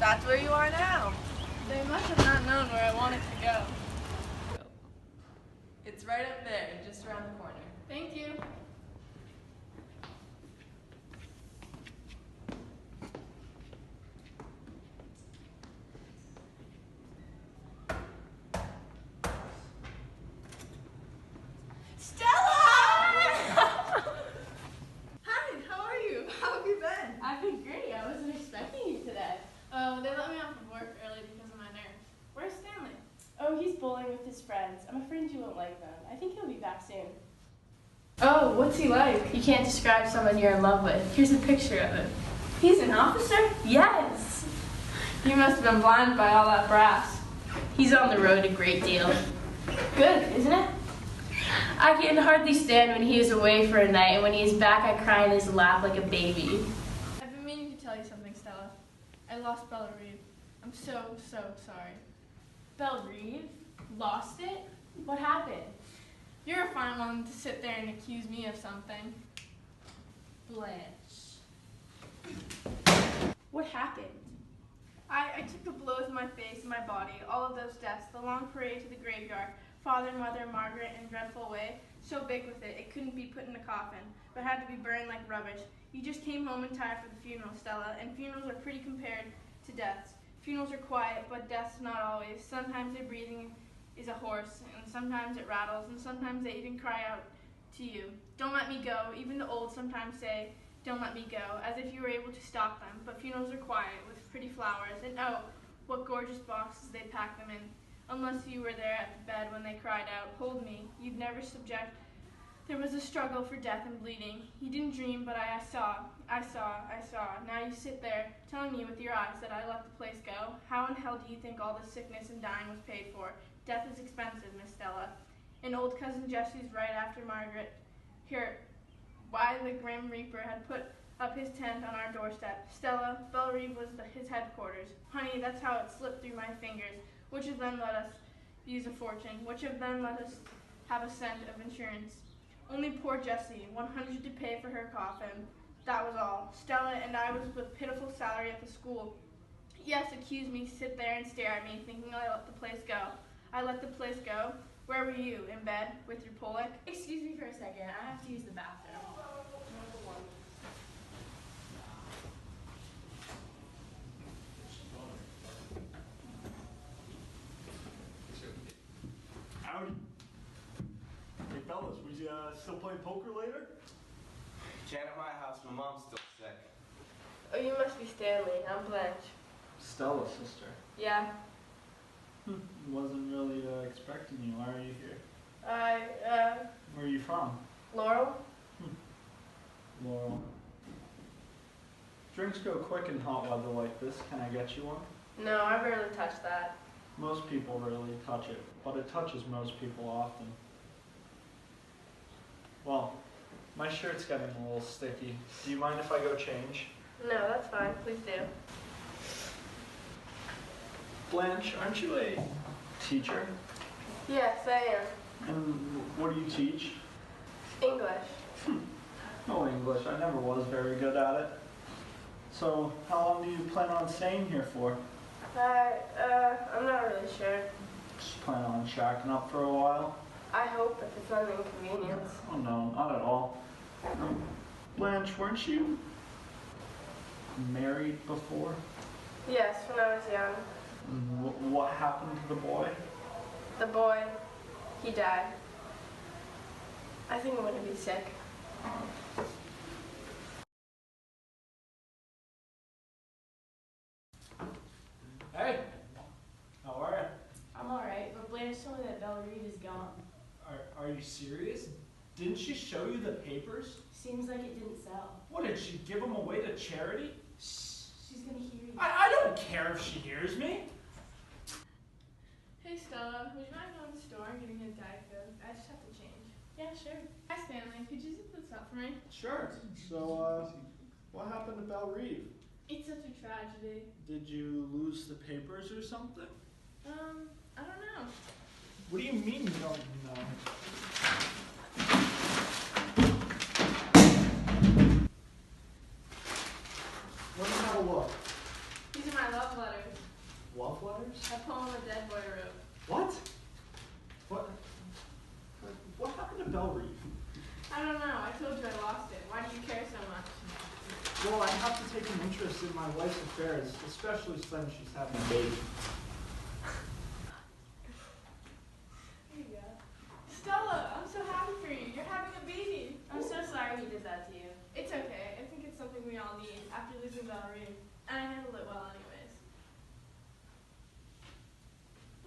That's where you are now. They must have not known where I wanted to go. It's right up there, just around the corner. Thank you. I've been great. I wasn't expecting you today. Oh, they let me off of work early because of my nerve. Where's Stanley? Oh, he's bowling with his friends. I'm afraid you won't like them. I think he'll be back soon. Oh, what's he like? You can't describe someone you're in love with. Here's a picture of him. He's an officer? Yes! You must have been blinded by all that brass. He's on the road a great deal. Good, isn't it? I can hardly stand when he is away for a night, and when he is back I cry in his lap like a baby. I've been meaning to tell you something, Stella. I lost Bella Reeve. I'm so sorry. Belle Reeve? Lost it? What happened? You're a fine one to sit there and accuse me of something. Blanche. What happened? I took the blows in my face and my body, all of those deaths, the long parade to the graveyard, father, mother, Margaret, in a dreadful way, so big with it, it couldn't be put in a coffin, but had to be burned like rubbish. You just came home in time for the funeral, Stella, and funerals are pretty compared to deaths. Funerals are quiet, but death's not always. Sometimes their breathing is a horse, and sometimes it rattles, and sometimes they even cry out to you. Don't let me go. Even the old sometimes say, don't let me go, as if you were able to stop them. But funerals are quiet, with pretty flowers, and oh, what gorgeous boxes they pack them in. Unless you were there at the bed when they cried out, hold me, you'd never subject. There was a struggle for death and bleeding. You didn't dream, but I saw. Now you sit there, telling me with your eyes that I let the place go. How in hell do you think all this sickness and dying was paid for? Death is expensive, Miss Stella. And old cousin Jesse's right after Margaret. Here, why the Grim Reaper had put up his tent on our doorstep. Stella, Belle Reeve was his headquarters. Honey, that's how it slipped through my fingers. Which of them let us use a fortune? Which of them let us have a cent of insurance? Only poor Jessie, 100 to pay for her coffin. That was all. Stella and I was with pitiful salary at the school. Yes, accuse me, sit there and stare at me, thinking I let the place go. I let the place go? Where were you? In bed? With your Pollock? Excuse me for a second. I have to use the bathroom. Howdy. Hey fellas, we still playing poker later? Can't at my house, my mom's still sick. Oh, you must be Stanley. I'm Blanche. Stella's sister. Yeah. Wasn't really expecting you. Why are you here? Where are you from? Laurel? Laurel. Drinks go quick in hot weather like this. Can I get you one? No, I rarely touch that. Most people rarely touch it, but it touches most people often. Well, my shirt's getting a little sticky. Do you mind if I go change? No, that's fine. Please do. Blanche, aren't you a teacher? Yes, I am. And what do you teach? English. No English. I never was very good at it. So, how long do you plan on staying here for? I'm not really sure. Just plan on shacking up for a while? I hope, if it's not an inconvenience. Oh no, not at all. Blanche, weren't you married before? Yes, when I was young. What happened to the boy? The boy, he died. I think I'm going to be sick. Hey, how are you? I'm alright, but Blanche told me that Belle Reeve is gone. Are you serious? Didn't she show you the papers? Seems like it didn't sell. What, did she give them away to charity? She's going to hear you. I don't care if she hears me. Hey Stella, would you mind going to the store and getting me a Diet Coke? I just have to change. Yeah, sure. Hi Stanley, could you zip this up for me? Sure. So, what happened to Belle Reeve? It's such a tragedy. Did you lose the papers or something? I don't know. What do you mean you don't know? Let me have a look. These are my love letters. bell read? I don't know. I told you I lost it. Why do you care so much? Well, I have to take an interest in my wife's affairs, especially since she's having a baby. Here you go. Stella, I'm so happy for you. You're having a baby. I'm so sorry he did that to you. It's okay. I think it's something we all need after losing Valerie. And I handled it well anyways.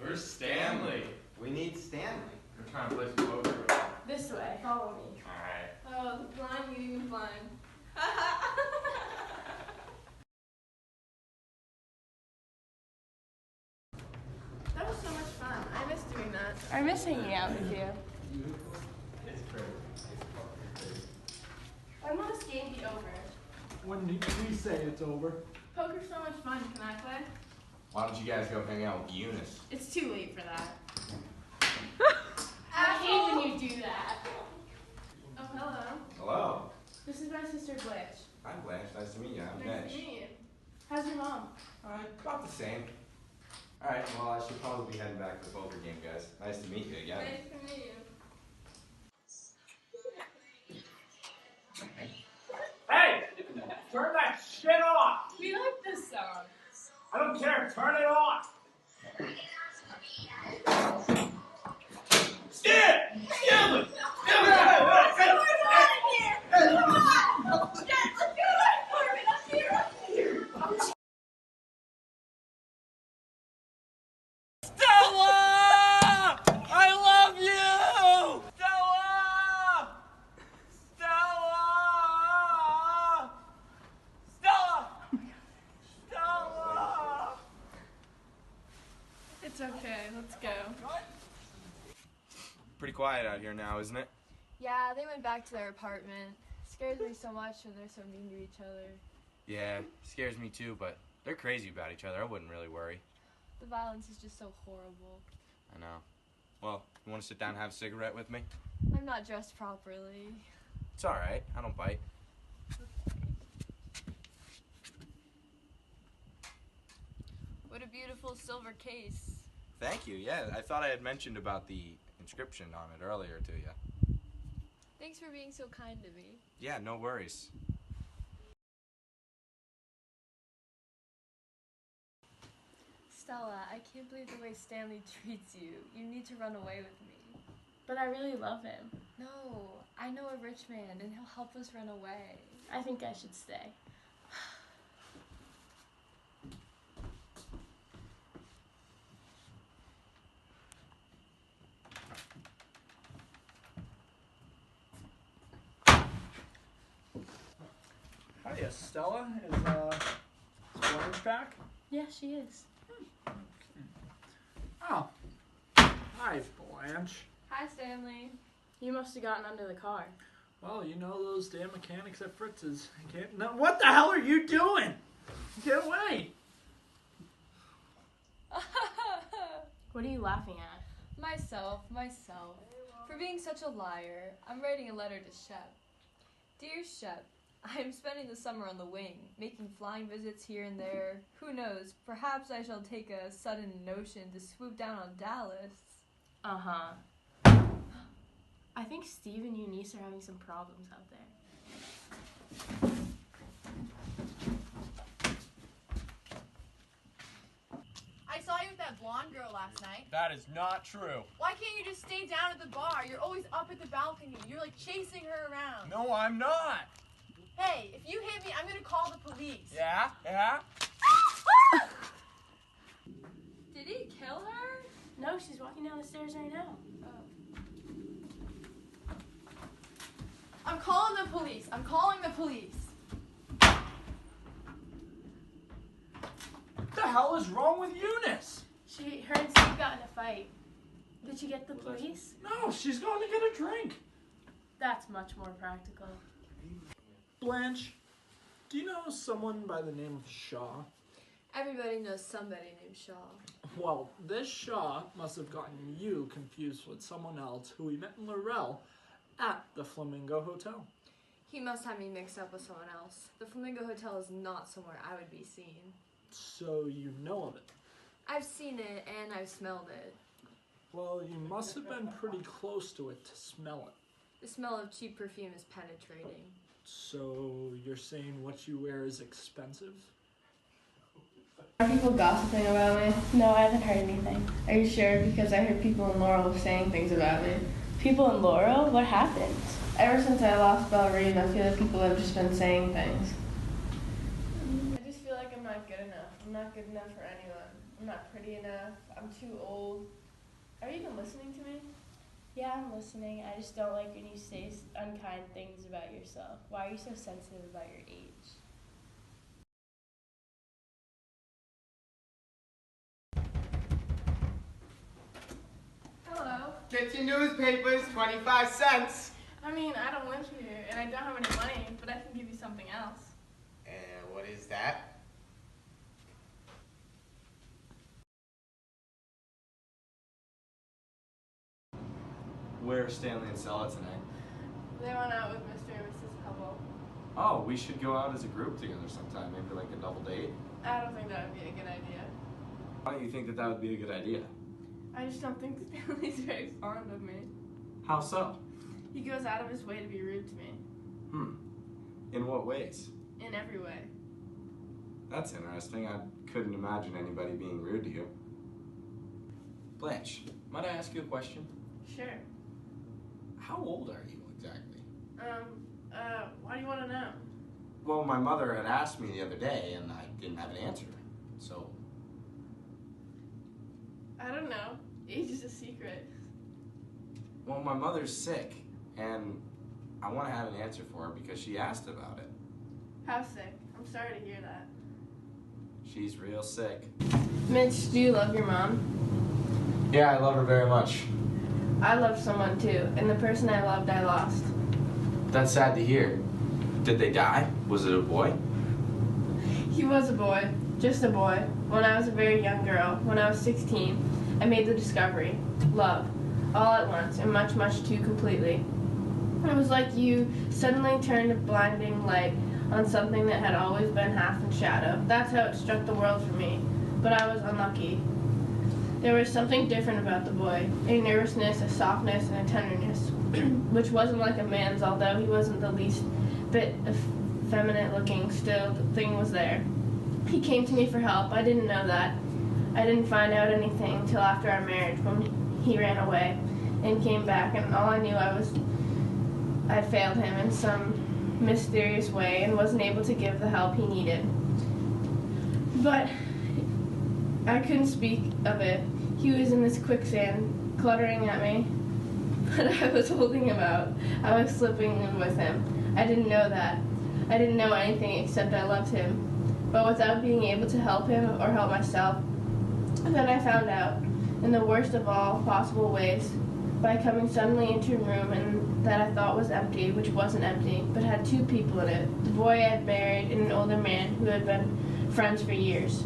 Where's Stanley? We need Stanley. We're trying to play some poker. This way. Follow me. Alright. Oh, the blind leading the blind. That was so much fun. I miss doing that. I miss hanging out with you. It's crazy. When will this game be over? When do we say it's over? Poker's so much fun. Can I play? Why don't you guys go hang out with Eunice? It's too late for that. I hate when you do that. Oh, hello. Hello. This is my sister Blanche. I'm Blanche. Nice to meet you. I'm Nice Mitch. to meet you. How's your mom? About the same. Alright, well, I should probably be heading back to the poker game, guys. Nice to meet you again. Nice to meet you. Hey! Turn that shit off! We like this song. I don't care, turn it off! Stanley! Stella! I love you! Stella! Stella! Stella! Stella! It's okay. Let's go. Pretty quiet out here now, isn't it? Yeah, they went back to their apartment. Scares me so much when they're so mean to each other. Yeah, scares me too, but they're crazy about each other. I wouldn't really worry. The violence is just so horrible. I know. Well, you want to sit down and have a cigarette with me? I'm not dressed properly. It's alright. I don't bite. What a beautiful silver case. Thank you. Yeah, I thought I had mentioned about the inscription on it earlier to you. Thanks for being so kind to me. Yeah, no worries. Stella, I can't believe the way Stanley treats you. You need to run away with me. But I really love him. No, I know a rich man and he'll help us run away. I think I should stay. Hiya, Stella. Is Blanche back? Yeah, she is. Oh. Hi, Blanche. Hi, Stanley. You must have gotten under the car. Well, you know those damn mechanics at Fritz's. Can't. No, what the hell are you doing? Get away! What are you laughing at? Myself. For being such a liar, I'm writing a letter to Shep. Dear Shep, I am spending the summer on the wing, making flying visits here and there. Who knows, perhaps I shall take a sudden notion to swoop down on Dallas. Uh-huh. I think Steve and Eunice are having some problems out there. I saw you with that blonde girl last night. That is not true. Why can't you just stay down at the bar? You're always up at the balcony. You're like chasing her around. No, I'm not. Hey, if you hit me, I'm gonna call the police. Yeah? Did he kill her? No, she's walking down the stairs right now. I'm calling the police. I'm calling the police. What the hell is wrong with Eunice? Her and Steve got in a fight. Did you get the police? No, she's going to get a drink. That's much more practical. Blanche, do you know someone by the name of Shaw? Everybody knows somebody named Shaw. Well, this Shaw must have gotten you confused with someone else who we met in Laurel at the Flamingo Hotel. He must have me mixed up with someone else. The Flamingo Hotel is not somewhere I would be seen. So you know of it. I've seen it and I've smelled it. Well, you must have been pretty close to it to smell it. The smell of cheap perfume is penetrating. So you're saying what you wear is expensive? Are people gossiping about me? No, I haven't heard anything. Are you sure? Because I heard people in Laurel saying things about me. People in Laurel? What happened? Ever since I lost Belle Reeve, I feel like people have just been saying things. I just feel like I'm not good enough. I'm not good enough for anyone. I'm not pretty enough. I'm too old. Are you even listening to me? Yeah, I'm listening. I just don't like when you say unkind things about yourself. Why are you so sensitive about your age? Hello. Get your newspapers, 25 cents. I mean, I don't live here, and I don't have any money, but I can give you something else. And what is that? Where's Stanley and Stella tonight? They went out with Mr. and Mrs. Hubble. Oh, we should go out as a group together sometime, maybe like a double date. I don't think that would be a good idea. Why don't you think that would be a good idea? I just don't think Stanley's very fond of me. How so? He goes out of his way to be rude to me. In what ways? In every way. That's interesting. I couldn't imagine anybody being rude to you. Blanche, might I ask you a question? Sure. How old are you exactly? Why do you want to know? Well, my mother had asked me the other day and I didn't have an answer. So, I don't know. Age is a secret. well, my mother's sick and I want to have an answer for her because she asked about it. How sick? I'm sorry to hear that. She's real sick. Mitch, do you love your mom? Yeah, I love her very much. I loved someone too, and the person I loved I lost. That's sad to hear. Did they die? Was it a boy? He was a boy, just a boy. When I was a very young girl, when I was 16, I made the discovery. Love. All at once, and much, much too completely. It was like you suddenly turned a blinding light on something that had always been half in shadow. That's how it struck the world for me. But I was unlucky. There was something different about the boy, a nervousness, a softness, and a tenderness, which wasn't like a man's, although he wasn't the least bit effeminate looking. Still, the thing was there. He came to me for help. I didn't know that. I didn't find out anything till after our marriage, when he ran away and came back, and all I knew I'd failed him in some mysterious way and wasn't able to give the help he needed. But I couldn't speak of it. He was in this quicksand, cluttering at me, but I was holding him out. I was slipping in with him. I didn't know that. I didn't know anything except I loved him. But without being able to help him or help myself, then I found out, in the worst of all possible ways, by coming suddenly into a room and that I thought was empty, which wasn't empty, but had two people in it, the boy I had married and an older man who had been friends for years.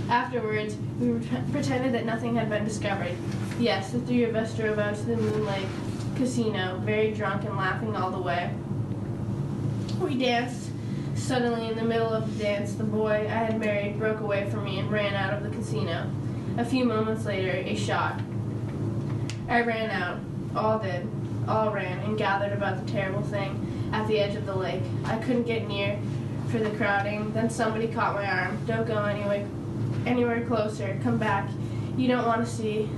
Afterwards, we pretended that nothing had been discovered. Yes, the three of us drove out to the Moonlight Casino, very drunk and laughing all the way. We danced. Suddenly, in the middle of the dance, the boy I had married broke away from me and ran out of the casino. A few moments later, a shot. I ran out. All did. All ran and gathered about the terrible thing at the edge of the lake. I couldn't get near for the crowding. Then somebody caught my arm. Don't go anywhere closer. Come back. You don't want to see.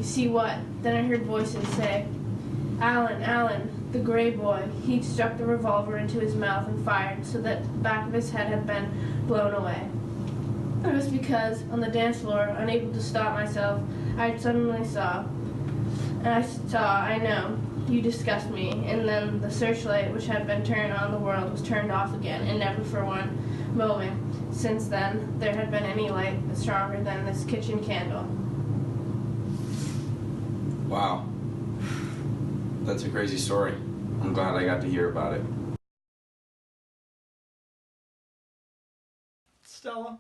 See what? Then I heard voices say, Alan, Alan. The gray boy. He'd struck the revolver into his mouth and fired so that the back of his head had been blown away. It was because, on the dance floor, unable to stop myself, I suddenly saw. I know, you disgust me. And then the searchlight, which had been turned on the world, was turned off again, and never for one moment since then there had been any light stronger than this kitchen candle. Wow. That's a crazy story. I'm glad I got to hear about it. Stella,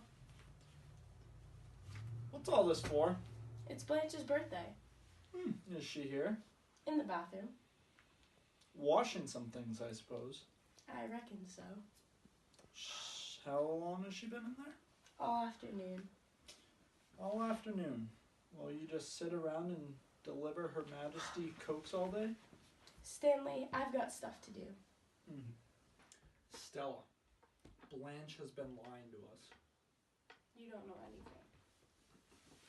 what's all this for? It's Blanche's birthday. Is she here? In the bathroom. Washing some things, I suppose. I reckon so. How long has she been in there? All afternoon. All afternoon. Will you just sit around and deliver Her Majesty Cokes all day? Stanley, I've got stuff to do. Stella, Blanche has been lying to us. You don't know anything.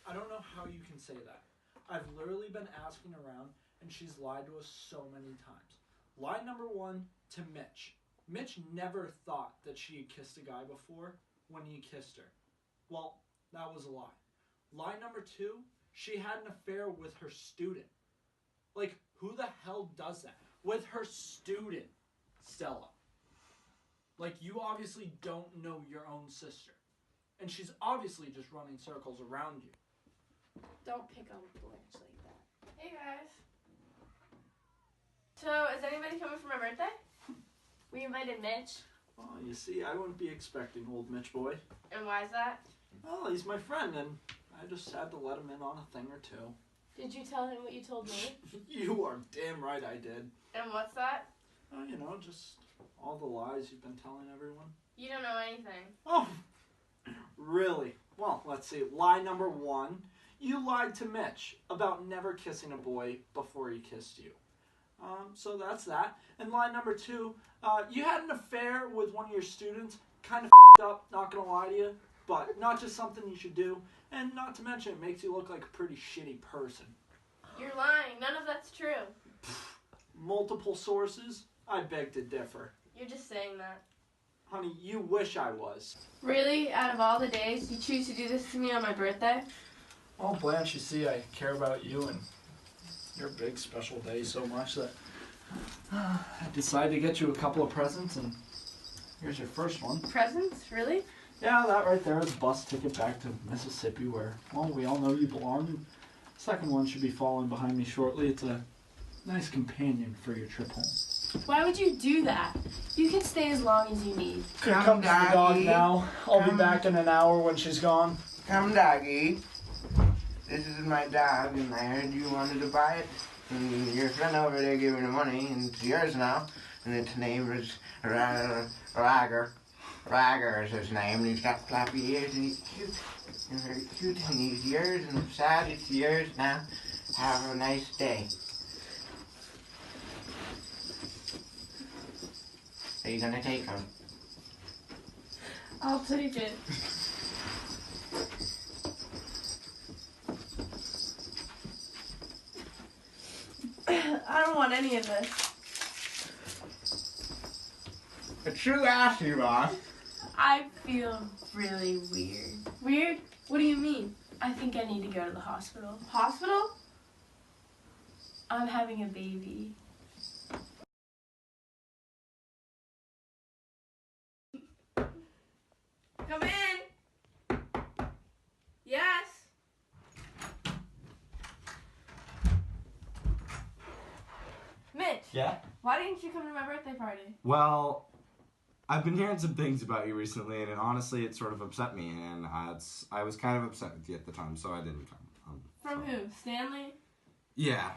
I don't know how you can say that. I've literally been asking around, and she's lied to us so many times. Lie number 1 to Mitch. Mitch never thought that she had kissed a guy before when he kissed her. Well, that was a lie. Lie number 2, she had an affair with her student. Like, who the hell does that? With her student, Stella. Like, you obviously don't know your own sister. And she's obviously just running circles around you. Don't pick on Blanche like that. Hey guys. So, is anybody coming for my birthday? We invited Mitch. Well, you see, I wouldn't be expecting old Mitch boy. And why is that? Well, he's my friend, and I just had to let him in on a thing or two. Did you tell him what you told me? You are damn right I did. And what's that? Oh, you know, just all the lies you've been telling everyone. You don't know anything. Oh, really? Well, let's see. Lie number 1. You lied to Mitch about never kissing a boy before he kissed you. So that's that. And lie number 2, you had an affair with one of your students. Kind of up, not gonna lie to you. But not just something you should do. And not to mention, it makes you look like a pretty shitty person. You're lying. None of that's true. Multiple sources? I beg to differ. You're just saying that. Honey, you wish I was. Really? Out of all the days, you choose to do this to me on my birthday? Well, Blanche, you see, I care about you and your big special day so much that I decided to get you a couple of presents, and here's your first one. Presents? Really? Yeah, that right there is a bus ticket back to Mississippi where, well, we all know you belong. And the second one should be following behind me shortly. It's a nice companion for your trip home. Why would you do that? You can stay as long as you need. Here comes the dog now. I'll be back in an hour when she's gone. Come, doggy. This is my dog, and I heard you wanted to buy it. And your friend over there gave me the money, and it's yours now. And its name is Rager. Rager is his name, and he's got floppy ears, and he's cute. You're very cute, and he's yours, and I'm sad it's yours now. Have a nice day. Are you gonna take him? I'll take it. I don't want any of this. A true ass, you are. I feel really weird. Weird? What do you mean? I think I need to go to the hospital. Hospital? I'm having a baby. Come in. Yes. Mitch, Yeah? why didn't you come to my birthday party? Well, I've been hearing some things about you recently, and honestly, it sort of upset me, and I was kind of upset with you at the time, so I didn't come. From so. who? Stanley? Yeah,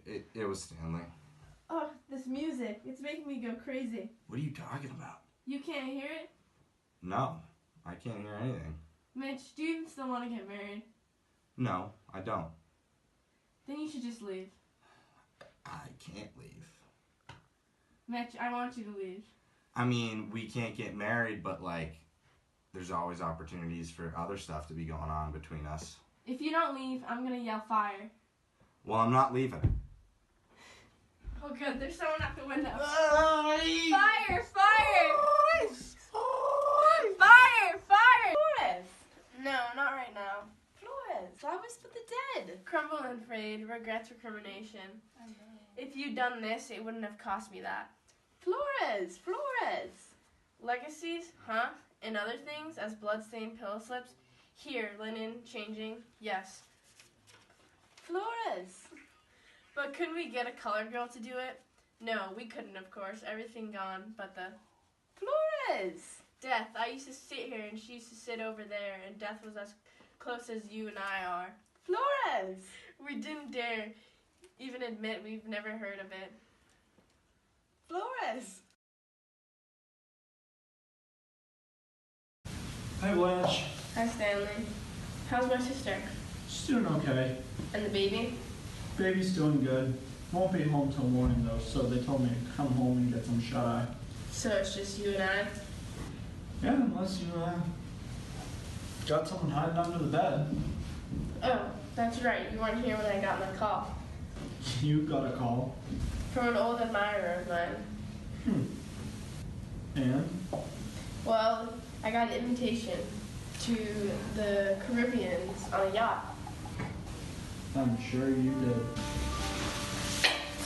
it was Stanley. Oh, this music. It's making me go crazy. What are you talking about? You can't hear it? No, I can't hear anything. Mitch, do you even still want to get married? No, I don't. Then you should just leave. I can't leave. Mitch, I want you to leave. I mean, we can't get married, but, like, there's always opportunities for other stuff to be going on between us. If you don't leave, I'm going to yell fire. Well, I'm not leaving. Oh, good. There's someone at the window. Fire! Fire! Fire! Fire! Fire! Flores! No, not right now. Flores, I was with the dead. Crumble and frayed, regrets recrimination. I know. If you'd done this, it wouldn't have cost me that. Flores! Flores! Legacies, huh? And other things, as bloodstained pillow slips. Here, linen, changing, yes. Flores! But couldn't we get a colored girl to do it? No, we couldn't, of course. Everything gone, but the Flores! Death. I used to sit here and she used to sit over there, and death was as close as you and I are. Flores! We didn't dare even admit we've never heard of it. Flores! Hi, Blanche. Hi, Stanley. How's my sister? She's doing okay. And the baby? Baby's doing good. Won't be home till morning though, so they told me to come home and get some shut-eye. So it's just you and I? Yeah, unless you got someone hiding under the bed. Oh, that's right. You weren't here when I got my call. You got a call. From an old admirer of mine. And? Well, I got an invitation to the Caribbeans on a yacht. I'm sure you did.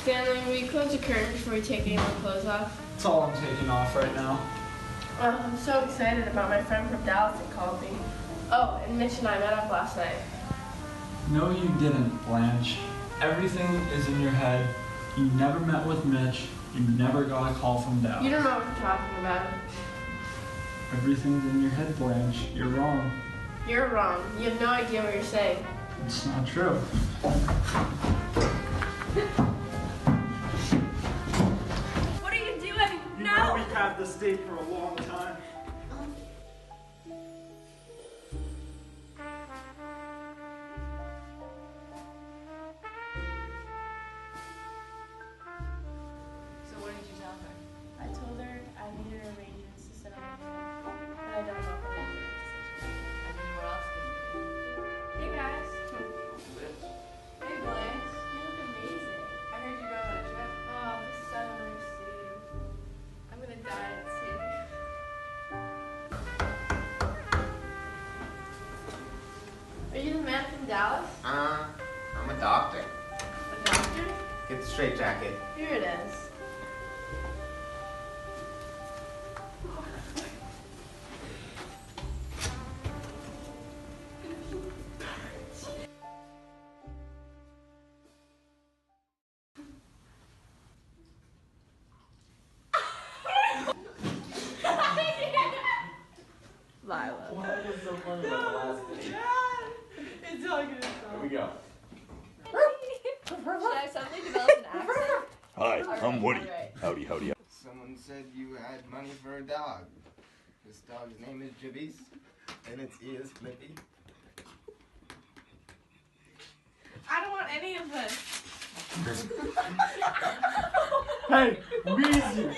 Stanley, will you close the curtain before we take any more clothes off? That's all I'm taking off right now. Oh, I'm so excited about my friend from Dallas that called me. Oh, and Mitch and I met up last night. No, you didn't, Blanche. Everything is in your head. You never met with Mitch. You never got a call from Dallas. You don't know what you're talking about. Everything's in your head, Blanche. You're wrong. You're wrong. You have no idea what you're saying. It's not true. What are you doing? You know we've had this date for a long time. So what did you tell her? I told her I needed arrangements to sit on the phone, but I don't know if I made the right decision. I mean, what else can you do? Hey guys. Hey, Blanche. You look amazing. I heard you going on a trip. Oh, this is so nice to see you. I'm gonna die at sea. Are you the man from Dallas? I'm a doctor. A doctor? Get the straight jacket. Here it is. Lila. What was so funny about the last date? It's all good. Here we go. Should I suddenly develop an accent? Hi, I'm Woody. Alright. Howdy, howdy. Someone said you had money for a dog. This dog's name is Jibbies, and its ears Flippy. I don't want any of this. Hey, Weezy!